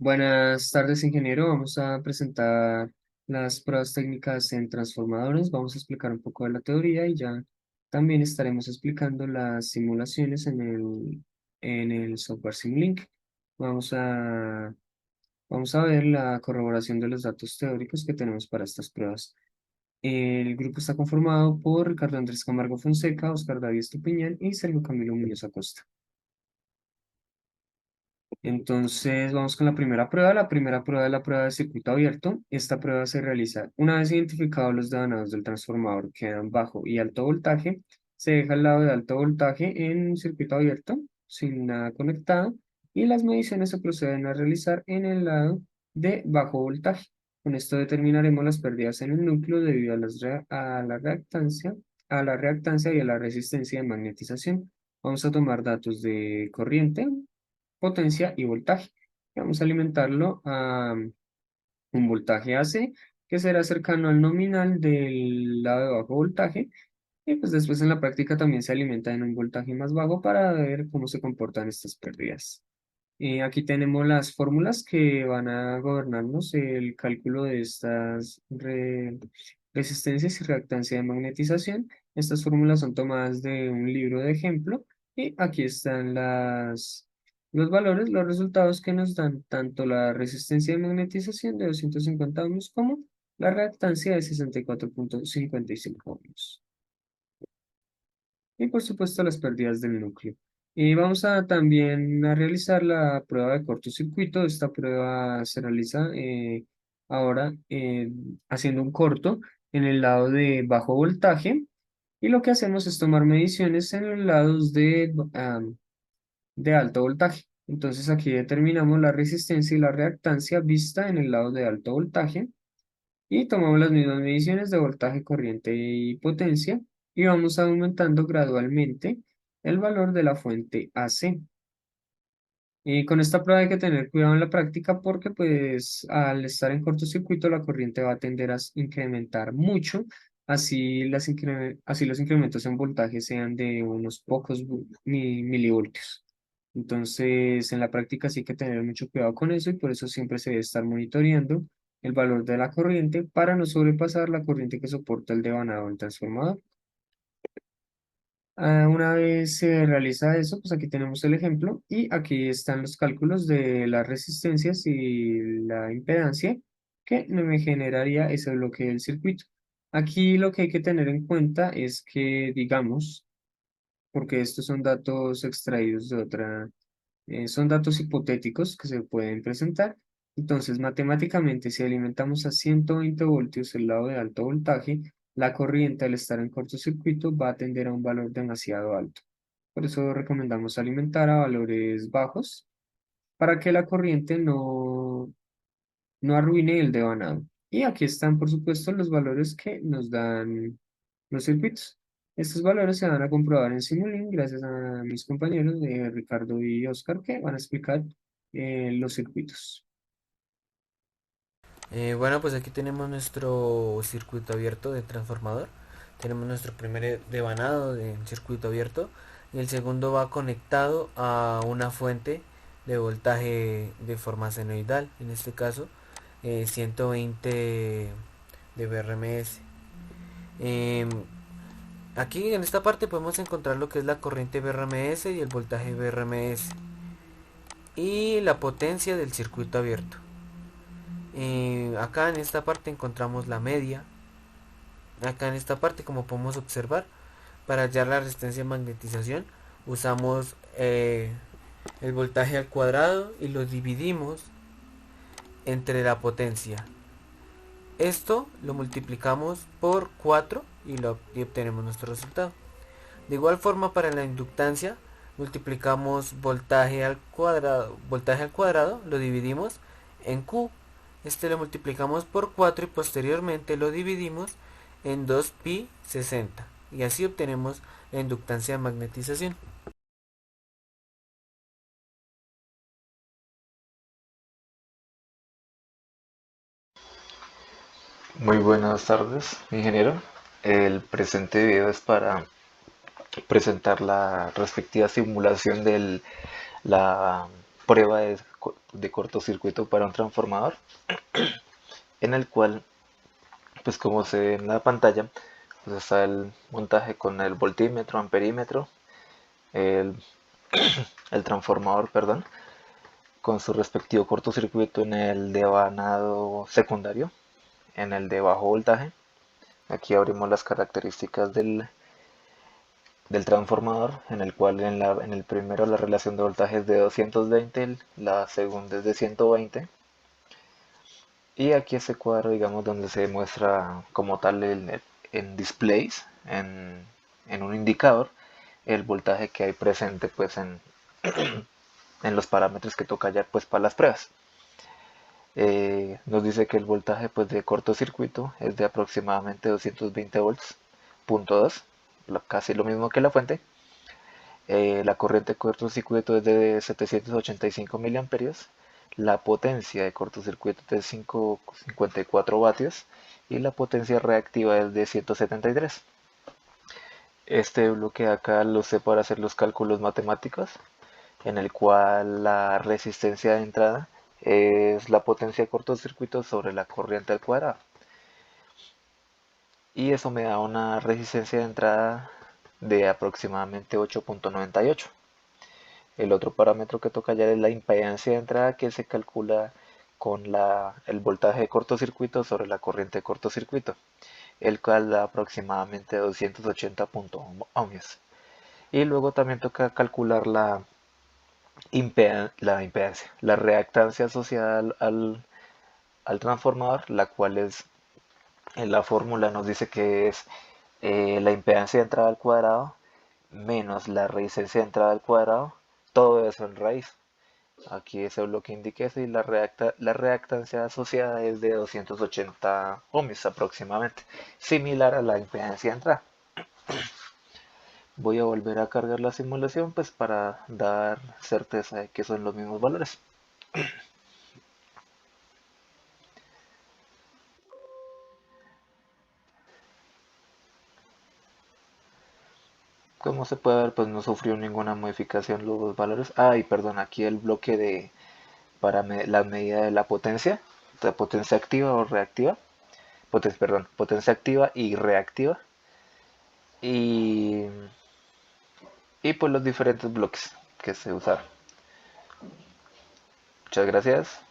Buenas tardes, ingeniero. Vamos a presentar las pruebas técnicas en transformadores. Vamos a explicar un poco de la teoría y ya también estaremos explicando las simulaciones en el software Simulink. Vamos a, vamos a ver la corroboración de los datos teóricos que tenemos para estas pruebas. El grupo está conformado por Ricardo Andrés Camargo Fonseca, Oscar David Estupiñán y Sergio Camilo Muñoz Acosta. Entonces vamos con la primera prueba. La primera prueba es la prueba de circuito abierto. Esta prueba se realiza una vez identificados los devanados del transformador que dan bajo y alto voltaje. Se deja el lado de alto voltaje en un circuito abierto, sin nada conectado, y las mediciones se proceden a realizar en el lado de bajo voltaje. Con esto determinaremos las pérdidas en el núcleo debido a la reactancia y a la resistencia de magnetización. Vamos a tomar datos de corriente, potencia y voltaje. Vamos a alimentarlo a un voltaje AC que será cercano al nominal del lado de bajo voltaje, y pues después en la práctica también se alimenta en un voltaje más bajo para ver cómo se comportan estas pérdidas. Aquí tenemos las fórmulas que van a gobernarnos el cálculo de estas resistencias y reactancia de magnetización. Estas fórmulas son tomadas de un libro de ejemplo y aquí están los valores, los resultados que nos dan tanto la resistencia de magnetización de 250 ohms como la reactancia de 64,55 ohms. Y por supuesto las pérdidas del núcleo. Y vamos a también a realizar la prueba de cortocircuito. Esta prueba se realiza ahora haciendo un corto en el lado de bajo voltaje, y lo que hacemos es tomar mediciones en los lados de alto voltaje. Entonces aquí determinamos la resistencia y la reactancia vista en el lado de alto voltaje y tomamos las mismas mediciones de voltaje, corriente y potencia y vamos aumentando gradualmente el valor de la fuente AC. Y con esta prueba hay que tener cuidado en la práctica porque pues al estar en cortocircuito la corriente va a tender a incrementar mucho, así los incrementos en voltaje sean de unos pocos milivoltios. Entonces en la práctica sí hay que tener mucho cuidado con eso y por eso siempre se debe estar monitoreando el valor de la corriente para no sobrepasar la corriente que soporta el devanado del transformador. Una vez se realiza eso, pues aquí tenemos el ejemplo y aquí están los cálculos de las resistencias y la impedancia que me generaría ese bloque del circuito. Aquí lo que hay que tener en cuenta es que, digamos, porque estos son datos extraídos de son datos hipotéticos que se pueden presentar. Entonces, matemáticamente, si alimentamos a 120 voltios el lado de alto voltaje, la corriente al estar en cortocircuito va a tender a un valor demasiado alto. Por eso recomendamos alimentar a valores bajos para que la corriente no arruine el devanado. Y aquí están, por supuesto, los valores que nos dan los circuitos. Estos valores se van a comprobar en Simulink gracias a mis compañeros de Ricardo y Oscar que van a explicar los circuitos. Bueno, pues aquí tenemos nuestro circuito abierto de transformador. Tenemos nuestro primer devanado de circuito abierto y el segundo va conectado a una fuente de voltaje de forma senoidal, en este caso 120 de BRMS. Em, Aquí en esta parte podemos encontrar lo que es la corriente BRMS y el voltaje BRMS y la potencia del circuito abierto. Acá en esta parte encontramos la media. Acá en esta parte, como podemos observar, para hallar la resistencia de magnetización usamos el voltaje al cuadrado y lo dividimos entre la potencia. Esto lo multiplicamos por 4 y obtenemos nuestro resultado. De igual forma, para la inductancia multiplicamos voltaje al cuadrado lo dividimos en Q. Este lo multiplicamos por 4 y posteriormente lo dividimos en 2pi 60 y así obtenemos la inductancia de magnetización. Muy buenas tardes, ingeniero. El presente video es para presentar la respectiva simulación de la prueba de de cortocircuito para un transformador, en el cual, pues como se ve en la pantalla, pues está el montaje con el voltímetro, amperímetro, el, el transformador, perdón, con su respectivo cortocircuito en el devanado secundario, en el de bajo voltaje. Aquí abrimos las características del transformador, en el cual en el primero la relación de voltaje es de 220, la segunda es de 120. Y aquí este cuadro, digamos, donde se muestra como tal en displays, en un indicador, el voltaje que hay presente pues en los parámetros que toca hallar pues para las pruebas. Nos dice que el voltaje pues de cortocircuito es de aproximadamente 220 volts, punto 2, casi lo mismo que la fuente. La corriente de cortocircuito es de 785 miliamperios. La potencia de cortocircuito es de 54 vatios y la potencia reactiva es de 173. Este bloque de acá lo usé para hacer los cálculos matemáticos, en el cual la resistencia de entrada es la potencia de cortocircuito sobre la corriente al cuadrado. Y eso me da una resistencia de entrada de aproximadamente 8.98. El otro parámetro que toca hallar es la impedancia de entrada, que se calcula con el voltaje de cortocircuito sobre la corriente de cortocircuito, el cual da aproximadamente 280 ohmios. Y luego también toca calcular la reactancia asociada al transformador, la cual es, en la fórmula nos dice que es la impedancia de entrada al cuadrado menos la resistencia de entrada al cuadrado, todo eso en raíz. Aquí ese bloque indica eso y la reactancia asociada es de 280 ohms aproximadamente, similar a la impedancia de entrada. Voy a volver a cargar la simulación pues para dar certeza de que son los mismos valores. Como se puede ver, pues no sufrió ninguna modificación los valores. Ah, y perdón, aquí el bloque para la medida de potencia activa o reactiva. Potencia activa y reactiva. Y, y pues los diferentes bloques que se usaron. Muchas gracias.